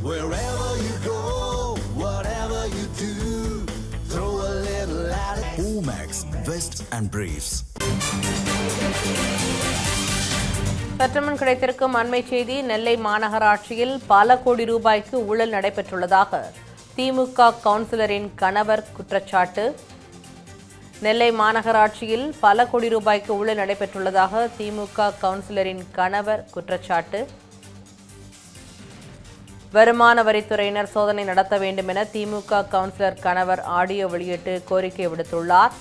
Wherever you go, whatever you do, throw a little at it. Omax, Vest and Briefs. சற்றுமுன் கிடைத்திருக்கும் அண்மை செய்தி. நெல்லை மாநகராட்சியில் பல கோடி ரூபாய்க்கு ஊழல் நடைபெற்றுள்ளதாக திமுக கவுன்சிலரின் கணவர் குற்றச்சாட்டு. நெல்லை மாநகராட்சியில் பல கோடி ரூபாய்க்கு ஊழல் நடைபெற்றுள்ளதாக திமுக கவுன்சிலரின் கணவர் குற்றச்சாட்டு. வருமான வரித்துறையினர் சோதனை நடத்த வேண்டும் என திமுக கவுன்சிலர் கணவர் ஆடியோ வெளியிட்டு கோரிக்கை விடுத்துள்ளார்.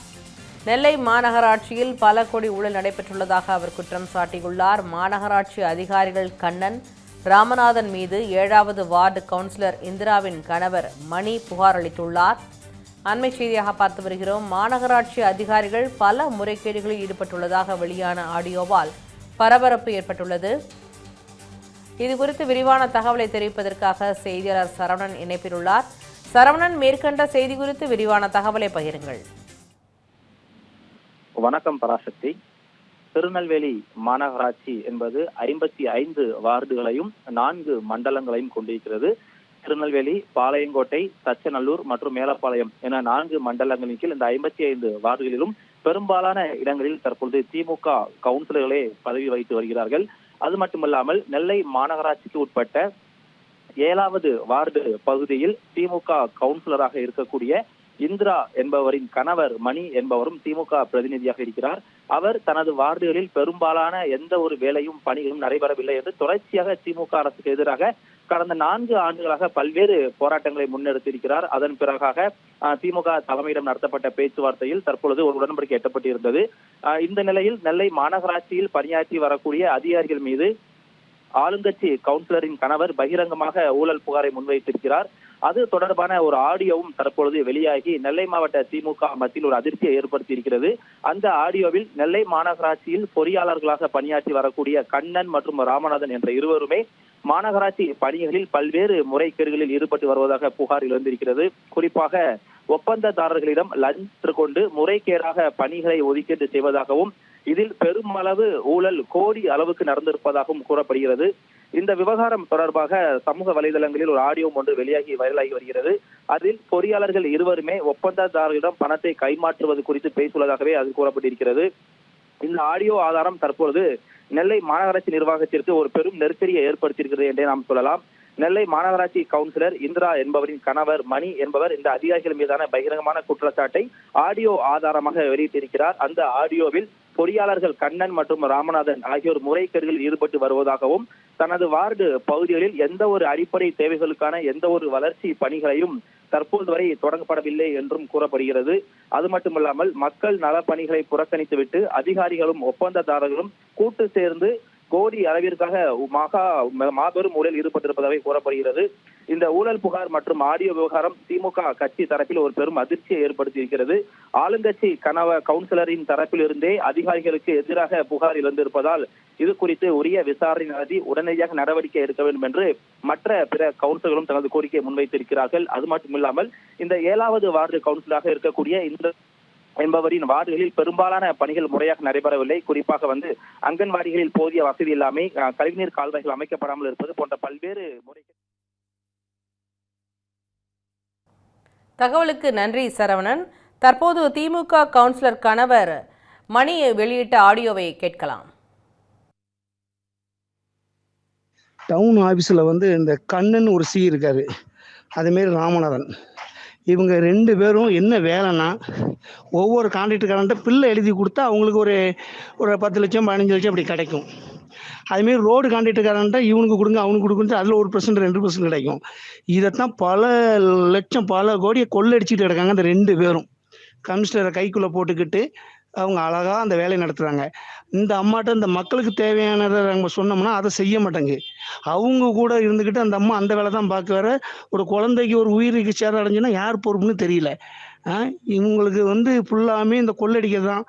நெல்லை மாநகராட்சியில் பல கோடி ஊழல் நடைபெற்றுள்ளதாக அவர் குற்றம் சாட்டியுள்ளார். மாநகராட்சி அதிகாரிகள் கண்ணன், ராமநாதன் மீது 7வது வார்டு கவுன்சிலர் இந்திராவின் கணவர் மணி புகார் அளித்துள்ளார். அண்மை செய்தியாக பார்த்து வருகிறோம். மாநகராட்சி அதிகாரிகள் பல முறைகேடுகளில் ஈடுபட்டுள்ளதாக வெளியான ஆடியோவால் பரபரப்பு ஏற்பட்டுள்ளது. இதுகுறித்து விரிவான தகவலை தெரிவிப்பதற்காக செய்தியாளர் சரவணன் இணைப்பில் உள்ளார். சரவணன், மேற்கண்ட செய்தி குறித்து விரிவான தகவலை பகிருங்கள். வணக்கம் பராசக்தி. திருநெல்வேலி மாநகராட்சி என்பது 55 வார்டுகளையும் 4 மண்டலங்களையும் கொண்டிருக்கிறது. திருநெல்வேலி, பாளையங்கோட்டை, தச்சநல்லூர் மற்றும் மேலப்பாளையம் என 4 மண்டலங்களின் கீழ் இந்த 55 வார்டுகளிலும் பெரும்பாலான இடங்களில் தற்பொழுது திமுக கவுன்சிலர்களே பதவி வகித்து வருகிறார்கள். அது மட்டுமல்லாமல் நெல்லை மாநகராட்சிக்கு உட்பட்ட 7வது வார்டு பகுதியில் திமுக கவுன்சிலராக இருக்கக்கூடிய இந்திரா என்பவரின் கணவர் மணி என்பவரும் திமுக பிரதிநிதியாக இருக்கிறார். அவர் தனது வார்டுகளில் பெரும்பாலான எந்த ஒரு வேலையும் பணிகளும் நடைபெறவில்லை என்று தொடர்ச்சியாக திமுக அரசுக்கு எதிராக கடந்த 4 ஆண்டுகளாக பல்வேறு போராட்டங்களை முன்னெடுத்திருக்கிறார். அதன் பிறகாக திமுக தலைமையிடம் நடத்தப்பட்ட பேச்சுவார்த்தையில் தற்பொழுது ஒரு உடன்படிக்கை எட்டப்பட்டிருந்தது. இந்த நிலையில் நெல்லை மாநகராட்சியில் பணியாற்றி வரக்கூடிய அதிகாரிகள் மீது ஆளுங்கட்சி கவுன்சிலரின் கணவர் பகிரங்கமாக ஊழல் புகாரை முன்வைத்திருக்கிறார். அது தொடர்பான ஒரு ஆடியோவும் தற்பொழுது வெளியாகி நெல்லை மாவட்ட திமுக மத்தியில் ஒரு அதிர்ச்சியை ஏற்படுத்தி இருக்கிறது. அந்த ஆடியோவில் நெல்லை மாநகராட்சியில் பொறியாளர்களாக பணியாற்றி வரக்கூடிய கண்ணன் மற்றும் ராமநாதன் என்ற இருவருமே மாநகராட்சி பணிகளில் பல்வேறு முறைகேடுகளில் ஈடுபட்டு வருவதாக புகார் எழுந்திருக்கிறது. குறிப்பாக ஒப்பந்ததாரர்களிடம் லஞ்சம் கொண்டு முறைகேடாக பணிகளை ஒதுக்கீடு செய்வதாகவும் இதில் பெருமளவு ஊழல் கோடி அளவுக்கு நடந்திருப்பதாகவும் கூறப்படுகிறது. இந்த விவகாரம் தொடர்பாக சமூக வலைதளங்களில் ஒரு ஆடியோ ஒன்று வெளியாகி வைரலாகி வருகிறது. அதில் பொறியாளர்கள் இருவருமே ஒப்பந்ததாரர்களிடம் பணத்தை கைமாற்றுவது குறித்து பேசியுள்ளதாகவே அது கூறப்பட்டிருக்கிறது. இந்த ஆடியோ ஆதாரம் தற்பொழுது நெல்லை மாநகராட்சி நிர்வாகத்திற்கு ஒரு பெரும் நெருக்கடியை ஏற்படுத்தியிருக்கிறது என்றே நாம் சொல்லலாம். நெல்லை மாநகராட்சி கவுன்சிலர் இந்திரா என்பவரின் கணவர் மணி என்பவர் இந்த அதிகாரிகள் மீதான பகிரங்கமான குற்றச்சாட்டை ஆடியோ ஆதாரமாக வெளியிட்டிருக்கிறார். அந்த ஆடியோவில் பொறியாளர்கள் கண்ணன் மற்றும் ராமநாதன் ஆகியோர் முறைகேடுகளில் ஈடுபட்டு வருவதாகவும் தனது வார்டு பகுதிகளில் எந்த ஒரு அடிப்படை தேவைகளுக்கான எந்த ஒரு வளர்ச்சி பணிகளையும் தற்போது வரை தொடங்கப்படவில்லை என்றும் கூறப்படுகிறது. அது மட்டுமல்லாமல் மக்கள் நல பணிகளை புறக்கணித்துவிட்டு அதிகாரிகளும் ஒப்பந்ததாரர்களும் கூட்டு சேர்ந்து கோடி அளவிற்காக மாபெரும் ஊழல் ஈடுபட்டிருப்பதாக கூறப்படுகிறது. இந்த ஊழல் புகார் மற்றும் ஆடியோ விவகாரம் திமுக கட்சி தரப்பில் ஒரு பெரும் அதிர்ச்சியை ஏற்படுத்தியிருக்கிறது. ஆளுங்கட்சி கவுன்சிலரின் தரப்பில் இருந்தே அதிகாரிகளுக்கு எதிராக புகார் எழுந்திருப்பதால் இது குறித்து உரிய விசாரணை நடத்தி உடனடியாக நடவடிக்கை எடுக்க வேண்டும் என்று மற்ற பிற கவுன்சிலர்களும் தனது கோரிக்கையை முன்வைத்திருக்கிறார்கள். அது மட்டுமில்லாமல் இந்த 7வது வார்டு கவுன்சிலராக இருக்கக்கூடிய இந்த என்பவரின் வார்டுகளில் பெரும்பாலான பணிகள் முறையாக நடைபெறவில்லை. குறிப்பாக அங்கன்வாடிகளில் போதிய வசதி இல்லாமை, கழிவுநீர் கால்வாய்கள் அமைக்கப்படாமல் இருப்பது போன்ற பல்வேறு முறைகள். தகவலுக்கு நன்றி சரவணன். தற்போது திமுக கவுன்சிலர் கணவர் மணி வெளியிட்ட ஆடியோவை கேட்கலாம். டவுன் ஆஃபீஸில் இந்த கண்ணன் ஒரு சி இருக்காரு, அதுமாரி ராமநாதன், இவங்க 2 பேரும் என்ன வேலைன்னா ஒவ்வொரு கான்ட்ராக்டர்காரன்ட்ட பில்லை எழுதி கொடுத்தா அவங்களுக்கு ஒரு 10 லட்சம் 15 லட்சம் அப்படி கிடைக்கும். அதுமாரி ரோடு கான்ட்ராக்டர்காரன்ட்ட இவனுக்கு கொடுங்க அவனுக்கு கொடுக்குறது அதில் 1% 2% கிடைக்கும். இதைத்தான் பல லட்சம் பல கோடியை கொள்ளடிச்சிட்டு கிடக்காங்க அந்த 2 பேரும். கமிஷனரை கைக்குள்ளே போட்டுக்கிட்டு அவங்க அழகாக அந்த வேலையை நடத்துகிறாங்க. இந்த அம்மாட்ட இந்த மக்களுக்கு தேவையானதை நம்ம சொன்னோம்னா அதை செய்ய மாட்டாங்க. அவங்க கூட இருந்துக்கிட்டு அந்த அம்மா அந்த வேலை தான் பார்க்க வர ஒரு குழந்தைக்கு ஒரு உயிருக்கு சேதம் அடைஞ்சுன்னா யார் பொறுப்புன்னு தெரியல. இவங்களுக்கு ஃபுல்லாமே இந்த கொள்ளடிக்கிறது தான்.